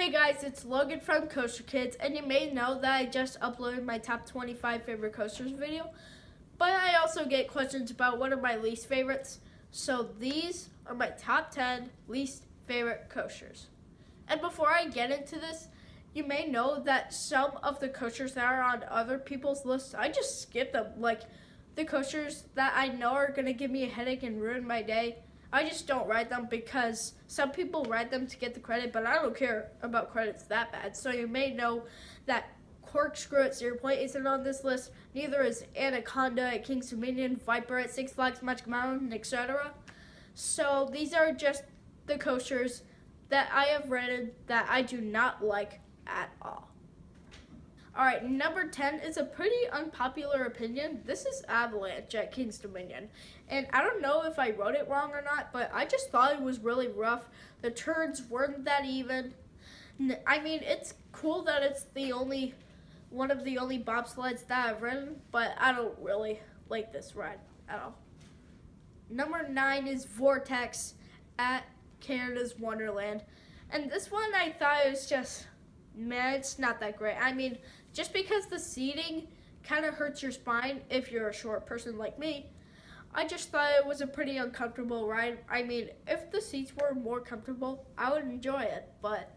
Hey guys, it's Logan from Koaster Kids, and you may know that I just uploaded my top 25 favorite coasters video, but I also get questions about what are my least favorites. So these are my top 10 least favorite coasters. And before I get into this, you may know that some of the coasters that are on other people's lists, I just skip them. Like the coasters that I know are gonna give me a headache and ruin my day, I just don't ride them because some people ride them to get the credit, but I don't care about credits that bad. So you may know that Corkscrew at Cedar Point isn't on this list. Neither is Anaconda at Kings Dominion, Viper at Six Flags Magic Mountain, etc. So these are just the coasters that I have ridden that I do not like at all. Alright, number 10 is a pretty unpopular opinion. This is Avalanche at Kings Dominion. And I don't know if I wrote it wrong or not, but I just thought it was really rough. The turns weren't that even. I mean, it's cool that it's one of the only bobsleds that I've ridden, but I don't really like this ride at all. Number 9 is Vortex at Canada's Wonderland. And this one I thought was just, man, it's not that great. I mean, just because the seating kind of hurts your spine if you're a short person like me, I just thought it was a pretty uncomfortable ride. I mean, if the seats were more comfortable, I would enjoy it, but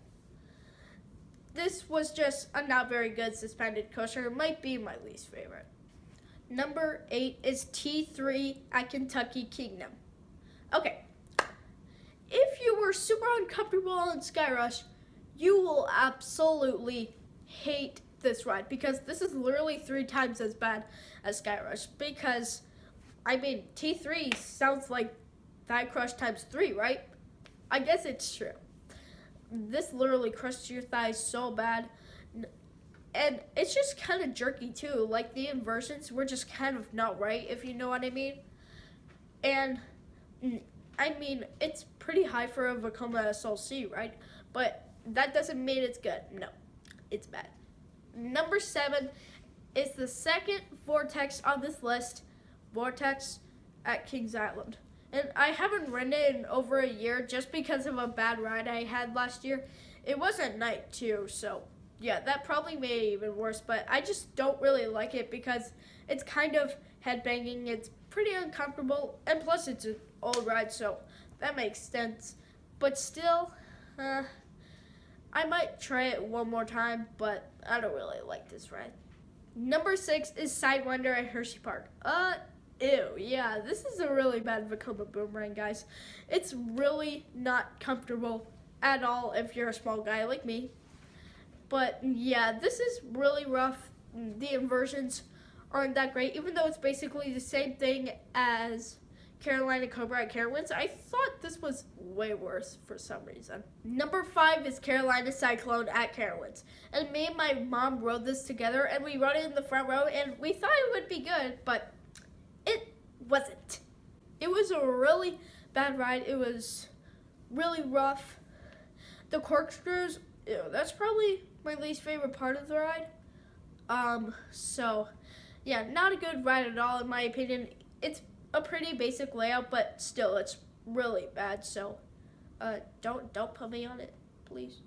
this was just a not very good suspended coaster. It might be my least favorite. Number 8 is T3 at Kentucky Kingdom. Okay, if you were super uncomfortable on Sky Rush, you will absolutely hate this ride because this is literally 3 times as bad as Sky Rush. Because, I mean, T3 sounds like Thigh Crush times 3, right? I guess it's true. This literally crushes your thighs so bad. And it's just kind of jerky too. Like the inversions were just kind of not right, if you know what I mean. And, I mean, it's pretty high for a Vekoma SLC, right? But that doesn't mean it's good. No, it's bad. Number 7 is the second Vortex on this list, Vortex at Kings Island. And I haven't ridden it in over a year just because of a bad ride I had last year. It was at night too, so yeah, that probably made it even worse. But I just don't really like it because it's kind of headbanging. It's pretty uncomfortable, and plus it's an old ride, so that makes sense. But still, I might try it one more time, but I don't really like this ride. Number 6 is Sidewinder at Hershey Park. Ew, yeah, this is a really bad Vekoma boomerang, guys. It's really not comfortable at all if you're a small guy like me. But yeah, this is really rough. The inversions aren't that great, even though it's basically the same thing as Carolina Cobra at Carowinds. I thought this was way worse for some reason. Number 5 is Carolina Cyclone at Carowinds. And me and my mom rode this together, and we rode it in the front row, and we thought it would be good, but it wasn't. It was a really bad ride. It was really rough. The corkscrews, ew, that's probably my least favorite part of the ride. So, yeah, not a good ride at all in my opinion. It's a pretty basic layout, but still, it's really bad. So, don't put me on it, please.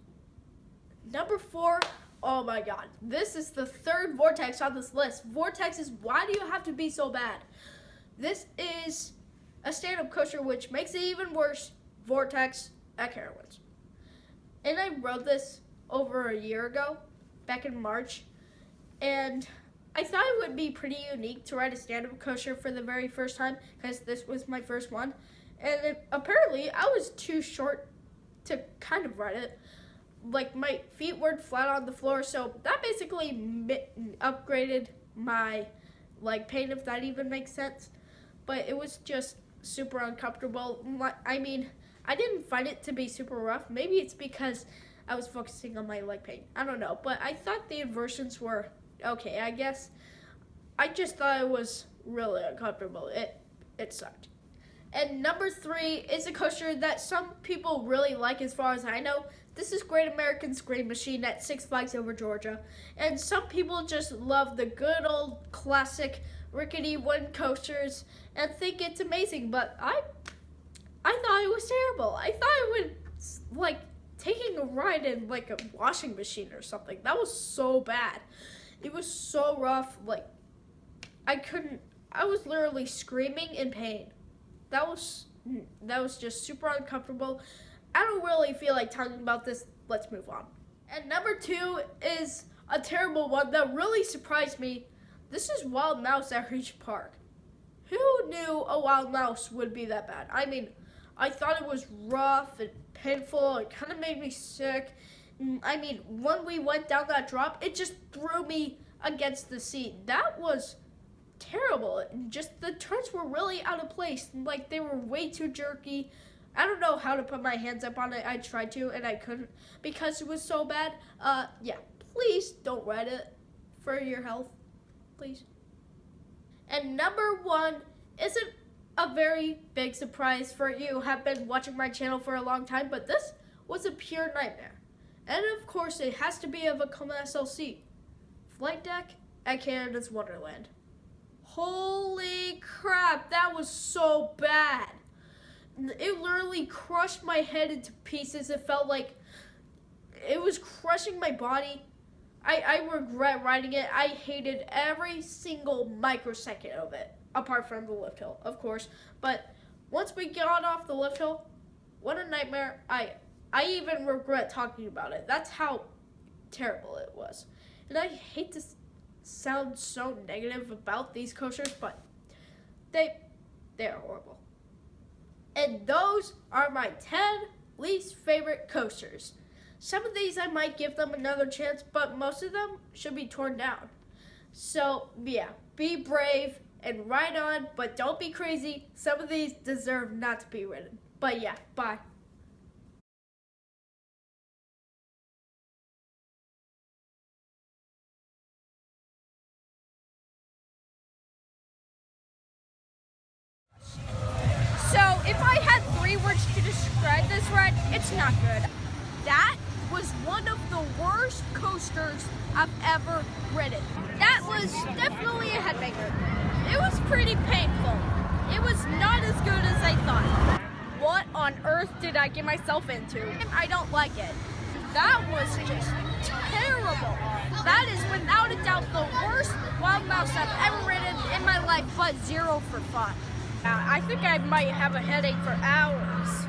Number 4, oh my God, this is the third Vortex on this list. Vortex is, why do you have to be so bad? This is a stand-up coaster, which makes it even worse. Vortex at Carowinds. And I rode this over a year ago, back in March, and I thought it would be pretty unique to ride a stand-up coaster for the very first time because this was my first one. And apparently, I was too short to kind of ride it. Like, my feet weren't flat on the floor, so that basically upgraded my leg pain, if that even makes sense. But it was just super uncomfortable. I mean, I didn't find it to be super rough. Maybe it's because I was focusing on my leg pain. I don't know, but I thought the inversions were okay, I guess. I just thought it was really uncomfortable. It sucked. And number 3 is a coaster that some people really like as far as I know. This is Great American Scream Machine at Six Flags Over Georgia. And some people just love the good old classic rickety wooden coasters and think it's amazing, but I thought it was terrible. I thought it would, like, taking a ride in like a washing machine or something. That was so bad. It was so rough. Like, I was literally screaming in pain. That was just super uncomfortable. I don't really feel like talking about this. Let's move on. And number 2 is a terrible one that really surprised me. This is wild mouse at Hershey Park. Who knew a wild mouse would be that bad? I mean, I thought it was rough and painful. It kind of made me sick. I mean, when we went down that drop, it just threw me against the seat. That was terrible. Just the turns were really out of place. Like, they were way too jerky. I don't know how to put my hands up on it. I tried to and I couldn't because it was so bad. Yeah, please don't ride it for your health, please. And number 1 isn't a very big surprise for you who have been watching my channel for a long time, but this was a pure nightmare. And of course, it has to be a Vekoma SLC flight deck at Canada's Wonderland. Holy crap, that was so bad. It literally crushed my head into pieces. It felt like it was crushing my body. I regret riding it. I hated every single microsecond of it, apart from the lift hill, of course. But once we got off the lift hill, what a nightmare. I even regret talking about it. That's how terrible it was. And I hate to sound so negative about these coasters, but they're horrible. And those are my 10 least favorite coasters. Some of these I might give them another chance, but most of them should be torn down. So yeah, be brave and ride on, but don't be crazy. Some of these deserve not to be ridden. But yeah, bye. So if I had 3 words to describe this ride, it's not good. That was one of the worst coasters I've ever ridden. That was definitely a headbanger. It was pretty painful. It was not as good as I thought. What on earth did I get myself into? I don't like it. That was just terrible. That is without a doubt the worst wild mouse I've ever ridden in my life, but 0 for fun. I think I might have a headache for hours.